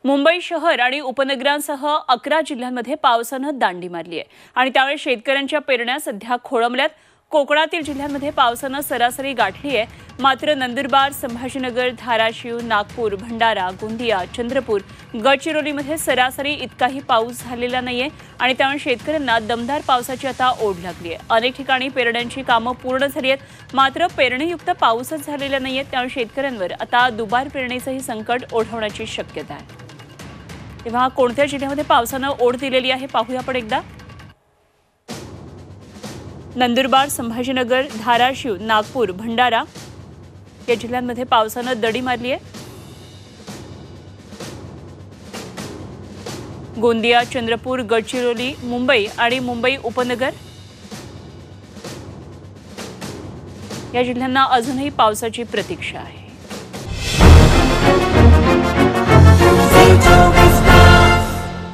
मुंबई शहर आणि उपनगरांसह 11 जिल्ह्यांमध्ये पावसानं दांडी मारली आहे आणि त्यामुळे शेतकऱ्यांच्या पेरण्या सध्या खोळंबल्यात। कोकणातील जिल्ह्यांमध्ये पावसानं सरासरी गाठली आहे, मात्र नंदुरबार, संभाजीनगर, धाराशिव, नागपूर, भंडारा, गोंदिया, चंद्रपूर, गडचिरोलीमध्ये सरासरी इतकाही पाऊस झालेला नाहीये आणि त्यामुळे शेतकऱ्यांना दमदार पावसाची आता ओढ लागली आहे। अनेक ठिकाणी पेरण्यांची कामं पूर्ण झाली आहेत, मात्र पेरणीयुक्त पाऊसच झालेला नाहीये, त्यामुळे शेतकऱ्यांवर आता दुबार पेरणीचंही संकट ओढवण्याची शक्यता आहे। तेव्हा कोणत्या जिल्ह्यामध्ये पावसानं ओढ दिलेली आहे पाहूया आपण एकदा। नंदुरबार, संभाजीनगर, धाराशिव, नागपूर, भंडारा या जिल्ह्यांमध्ये पावसानं दडी मारली आहे। गोंदिया, चंद्रपूर, गडचिरोली, मुंबई आणि मुंबई उपनगर या जिल्ह्यांना अजूनही पावसाची प्रतीक्षा आहे।